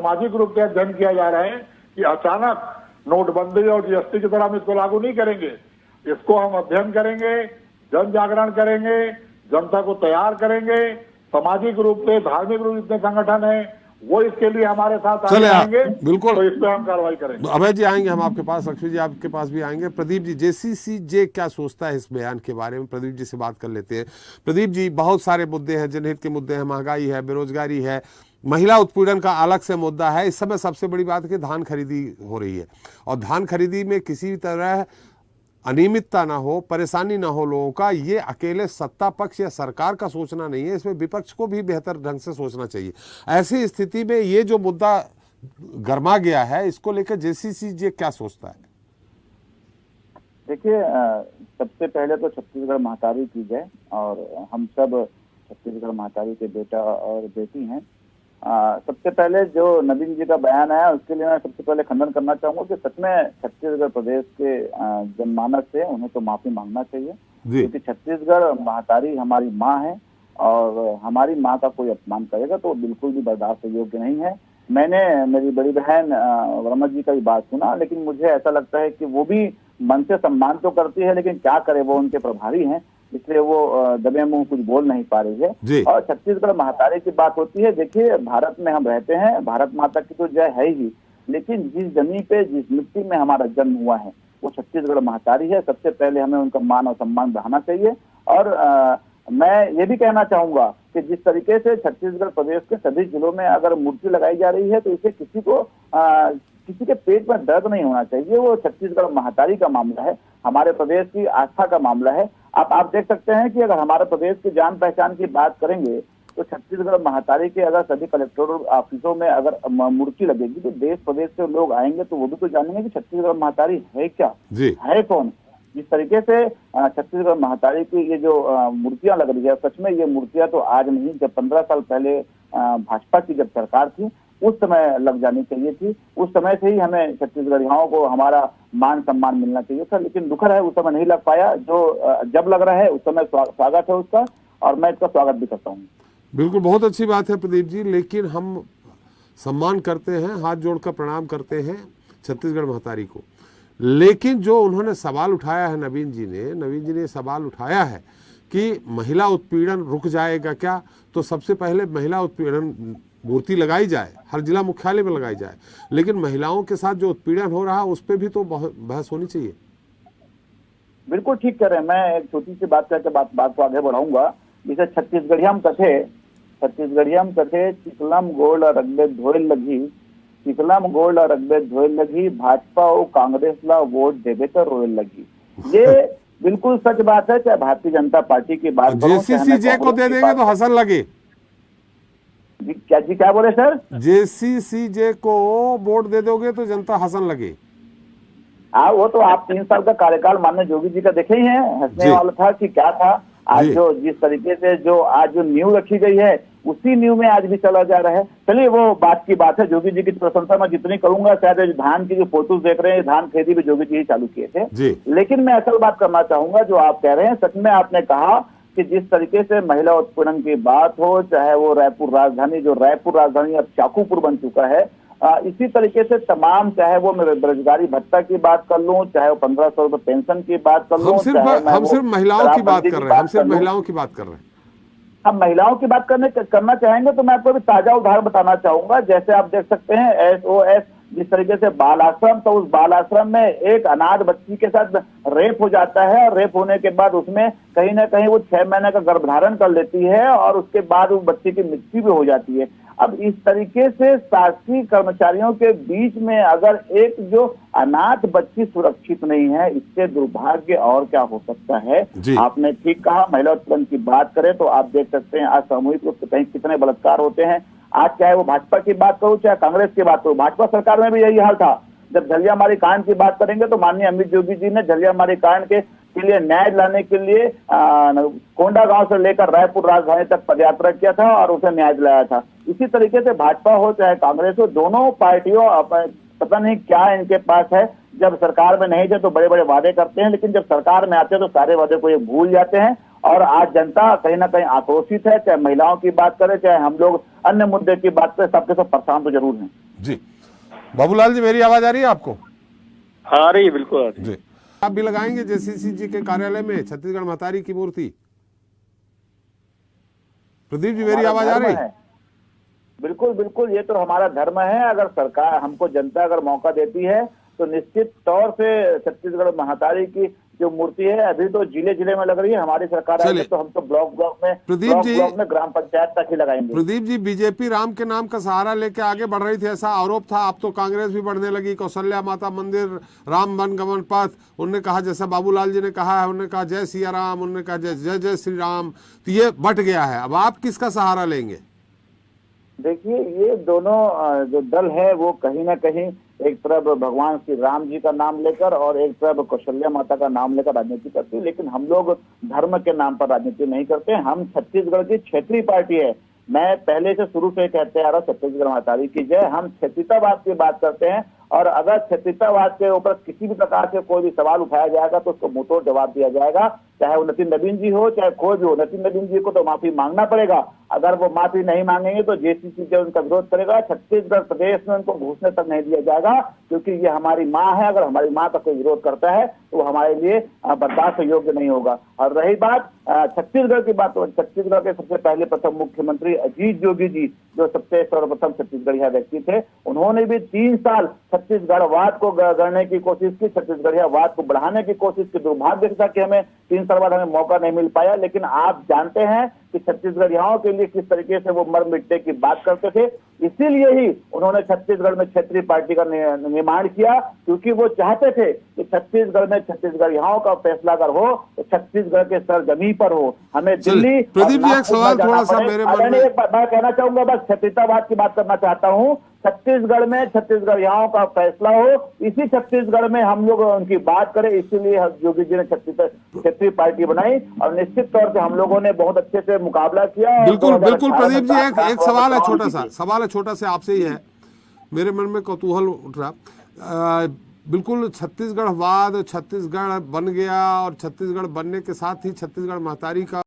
सामाजिक रूप से अध्ययन किया जा रहा है कि अचानक नोटबंदी और जीएसटी की तरह हम इसको लागू नहीं करेंगे। इसको हम अध्ययन करेंगे, जन जागरण करेंगे, जनता को तैयार करेंगे। सामाजिक रूप से, धार्मिक रूप से जितने संगठन है वो इसके लिए हमारे साथ आएंगे, बिल्कुल, तो इस पे हम कार्रवाई करेंगे। अभय जी आएंगे हम आपके पास, लक्ष्मी जी आपके पास भी आएंगे। प्रदीप जी, जेसीसीजे क्या सोचता है इस बयान के बारे में, प्रदीप जी से बात कर लेते हैं। प्रदीप जी, बहुत सारे मुद्दे हैं, जनहित के मुद्दे हैं, महंगाई है, बेरोजगारी है, महिला उत्पीड़न का अलग से मुद्दा है। इस समय सबसे बड़ी बात है कि धान खरीदी हो रही है और धान खरीदी में किसी तरह अनियमितता ना हो, परेशानी ना हो लोगों का, ये अकेले सत्ता पक्ष या सरकार का सोचना नहीं है, इसमें विपक्ष को भी बेहतर ढंग से सोचना चाहिए। ऐसी स्थिति में ये जो मुद्दा गरमा गया है, इसको लेकर जेसीसीजे क्या सोचता है? देखिए, सबसे पहले तो छत्तीसगढ़ महतारी की जय, और हम सब छत्तीसगढ़ महतारी के बेटा और बेटी हैं। सबसे पहले जो नवीन जी का बयान आया उसके लिए मैं सबसे पहले खंडन करना चाहूंगा कि सच में छत्तीसगढ़ प्रदेश के जनमानस से उन्हें तो माफी मांगना चाहिए, क्योंकि छत्तीसगढ़ महतारी हमारी माँ है और हमारी माँ का कोई अपमान करेगा तो बिल्कुल भी बर्दाश्त योग्य नहीं है। मैंने मेरी बड़ी बहन रमत जी का भी बात सुना, लेकिन मुझे ऐसा लगता है कि वो भी मन से सम्मान तो करती है, लेकिन क्या करे, वो उनके प्रभारी हैं, इसलिए वो दबे मुंह कुछ बोल नहीं पा रही है। और छत्तीसगढ़ महतारी की बात होती है, देखिए भारत में हम रहते हैं, भारत माता की तो जय है ही, लेकिन जिस जमीन पे, जिस मिट्टी में हमारा जन्म हुआ है वो छत्तीसगढ़ महतारी है। सबसे पहले हमें उनका मान और सम्मान बढ़ाना चाहिए। और मैं ये भी कहना चाहूंगा कि जिस तरीके से छत्तीसगढ़ प्रदेश के सभी जिलों में अगर मूर्ति लगाई जा रही है तो इसे किसी के पेट में दर्द नहीं होना चाहिए। वो छत्तीसगढ़ महतारी का मामला है, हमारे प्रदेश की आस्था का मामला है। आप देख सकते हैं कि अगर हमारे प्रदेश की जान पहचान की बात करेंगे तो छत्तीसगढ़ महतारी के अगर सभी कलेक्टोरल ऑफिसों में अगर मूर्ति लगेगी तो देश प्रदेश से लोग आएंगे तो वो भी तो जानेंगे कि छत्तीसगढ़ महतारी है क्या, है कौन। जिस तरीके से छत्तीसगढ़ महतारी की ये जो मूर्तियां लग रही है, सच में ये मूर्तियां तो आज नहीं, जब 15 साल पहले भाजपा की जब सरकार थी उस समय लग जानी चाहिए थी। उस समय से ही हमें छत्तीसगढ़ियों को हमारा मान सम्मान मिलना चाहिए था, लेकिन दुखद है उस समय नहीं लग पाया। जो जब लग रहा है उस समय स्वागत है उसका, और मैं इसका स्वागत भी करता हूँ। बिल्कुल, बहुत अच्छी बात है प्रदीप जी, लेकिन हम सम्मान करते हैं, हाथ जोड़कर प्रणाम करते हैं छत्तीसगढ़ महतारी को, लेकिन जो उन्होंने सवाल उठाया है नवीन जी ने सवाल उठाया है कि महिला उत्पीड़न रुक जाएगा क्या, तो सबसे पहले महिला उत्पीड़न मूर्ति लगाई जाए, हर जिला मुख्यालय में लगाई जाए, लेकिन महिलाओं के साथ जो उत्पीड़न हो रहा है उस पर भी तो बहस होनी चाहिए। बिल्कुल ठीक कह रहे हैं। मैं एक छोटी सी बात करके बात को आगे बढ़ाऊंगा। जैसे छत्तीसगढ़ियम कथे चिकलम गोल्ड और रगबे धोइल लगी, चिकलम गोल्ड और रगबे धोइल लगी, भाजपा और कांग्रेस ला वोट देवे तो रोयल लगी। ये बिल्कुल सच बात है। चाहे भारतीय जनता पार्टी की बात करो, जेसीसीजे को दे देंगे तो हसन लगे। क्या बोले सर? जेसीसीजे को वोट दे दोगे तो जनता हसन लगे। हाँ, वो तो आप 3 साल का कार्यकाल माननीय योगी जी का देखे ही है, हंसने वाला था कि क्या था। आज जो जिस तरीके से आज जो नींव रखी गई है उसी नींव में आज भी चला जा रहा है। चलिए वो बात की बात है, योगी जी की प्रशंसा मैं जितनी करूंगा, शायद धान की जो फोटोज देख रहे हैं, धान खेती भी योगी जी ही चालू किए थे। लेकिन मैं असल बात करना चाहूंगा, जो आप कह रहे हैं सच में आपने कहा कि जिस तरीके से महिला उत्पीड़न की बात हो, चाहे वो रायपुर राजधानी अब चाकूपुर बन चुका है, इसी तरीके से तमाम, चाहे वो मैं बेरोजगारी भत्ता की बात कर लूं, चाहे वो 1500 रुपए पेंशन की बात कर लूं, हम सिर्फ महिलाओं की बात कर रहे हैं, हम महिलाओं की बात करना चाहेंगे तो मैं आपको भी ताजा उदाहरण बताना चाहूंगा। जैसे आप देख सकते हैं SOS जिस तरीके से बाल आश्रम, तो उस बाल आश्रम में एक अनाथ बच्ची के साथ रेप हो जाता है, और रेप होने के बाद उसमें कहीं ना कहीं वो 6 महीने का गर्भधारण कर लेती है और उसके बाद उस बच्चे की मृत्यु भी हो जाती है। अब इस तरीके से शासकीय कर्मचारियों के बीच में अगर एक जो अनाथ बच्ची सुरक्षित नहीं है, इससे दुर्भाग्य और क्या हो सकता है। आपने ठीक कहा, महिला उत्पीड़न की बात करें तो आप देख सकते हैं आज सामूहिक रूप से कहीं कितने बलात्कार होते हैं। आज चाहे वो भाजपा की बात करो चाहे कांग्रेस की बात करो, भाजपा सरकार में भी यही हाल था। जब झलियामारी कांड की बात करेंगे तो माननीय अमित योगी जी ने झलियामारी कांड के लिए न्याय लाने के लिए कोंडागांव से लेकर रायपुर राजधानी तक पदयात्रा किया था और उसे न्याय दिलाया था। इसी तरीके से भाजपा हो चाहे कांग्रेस हो, दोनों पार्टियों पता नहीं क्या इनके पास है, जब सरकार में नहीं थे तो बड़े बड़े वादे करते हैं, लेकिन जब सरकार में आते हैं तो सारे वादे को ये भूल जाते हैं। और आज जनता कहीं ना कहीं आक्रोशित है, चाहे महिलाओं की बात करें चाहे हम लोग अन्य मुद्दे की बात करें, सबके सब परेशान तो जरूर हैं। जी। बाबूलाल जी, मेरी आवाज आ रही है आपको? हाँ, आ रही है, बिल्कुल आ रही है। जी। आप भी लगाएंगे जेसीसी जी के कार्यालय में छत्तीसगढ़ महतारी की मूर्ति? प्रदीप जी, मेरी आवाज आ रही है? बिल्कुल बिल्कुल, ये तो हमारा धर्म है। अगर सरकार हमको, जनता अगर मौका देती है तो निश्चित तौर से छत्तीसगढ़ महातारी की जो मूर्ति है, अभी तो जिले जिले में लग रही है, हमारी सरकार आई है तो हम तो ब्लॉक ब्लॉक में ग्राम पंचायत तक ही लगाएंगे। प्रदीप जी, बीजेपी राम के नाम का सहारा लेके आगे बढ़ रही थी, ऐसा आरोप था। अब तो कांग्रेस भी बढ़ने लगी। कौशल्या माता मंदिर, राम वन गमन पथ, उन्होंने कहा, जैसा बाबूलाल जी ने कहा है, उन्होंने कहा जय सिया राम, उन्होंने कहा जय जय जय श्री राम। तो ये बट गया है। अब आप किसका सहारा लेंगे? देखिए, ये दोनों जो दल है वो कहीं ना कहीं एक तरफ भगवान श्री राम जी का नाम लेकर और एक तरफ कौशल्या माता का नाम लेकर राजनीति करती है, लेकिन हम लोग धर्म के नाम पर राजनीति नहीं करते। हम छत्तीसगढ़ की क्षेत्रीय पार्टी है। मैं पहले से शुरू से कहते आ रहा हूं, छत्तीसगढ़ महातारी की जय। हम क्षेत्रीयतावाद की बात करते हैं और अगर क्षेत्रीयतावाद के ऊपर किसी भी प्रकार से कोई भी सवाल उठाया जाएगा तो उसको मुंहतोड़ जवाब दिया जाएगा, चाहे वो नितिन नवीन जी हो, चाहे कोई भी हो। नितिन नवीन जी को तो माफी मांगना पड़ेगा। अगर वो माफी नहीं मांगेंगे तो जेसीसी जो उनका विरोध करेगा, छत्तीसगढ़ प्रदेश में उनको घुसने तक नहीं दिया जाएगा, क्योंकि ये हमारी माँ है। अगर हमारी माँ का कोई विरोध करता है तो वो हमारे लिए बर्दाश्त योग्य नहीं होगा। और रही बात छत्तीसगढ़ की बात, तो छत्तीसगढ़ के सबसे पहले प्रथम मुख्यमंत्री अजीत जोगी जी, जो सबसे सर्वप्रथम छत्तीसगढ़िया व्यक्ति थे, उन्होंने भी 3 साल छत्तीसगढ़वाद को गढ़ने की कोशिश की, छत्तीसगढ़ियावाद को बढ़ाने की कोशिश की। दुर्भाग्य था कि हमें 3 साल बाद हमें मौका नहीं मिल पाया, लेकिन आप जानते हैं कि छत्तीसगढ़ियाओं के लिए किस तरीके से वो मर मिटने की बात करते थे। इसीलिए ही उन्होंने छत्तीसगढ़ में क्षेत्रीय पार्टी का निर्माण किया, क्योंकि वो चाहते थे कि छत्तीसगढ़ में छत्तीसगढ़ियाओं का फैसला अगर हो तो छत्तीसगढ़ के सरजमी पर हो। हमें दिल्ली, प्रदीप जी, एक सवाल थोड़ा सा मेरे मन में, मैं कहना चाहूंगा, बस क्षेत्रीयतावाद की बात करना चाहता हूँ। छत्तीसगढ़ में छत्तीसगढ़ियाओं का फैसला हो, इसी छत्तीसगढ़ में हम लोग उनकी बात करें, इसीलिए जोगी जी ने क्षेत्रीय पार्टी बनाई और निश्चित तौर से हम लोगों ने बहुत अच्छे से मुकाबला किया। बिल्कुल बिल्कुल प्रदीप जी, एक सवाल है, छोटा सा आपसे ही है, मेरे मन में कौतूहल उठ रहा। बिल्कुल छत्तीसगढ़वाद, छत्तीसगढ़ बन गया और छत्तीसगढ़ बनने के साथ ही छत्तीसगढ़ महतारी का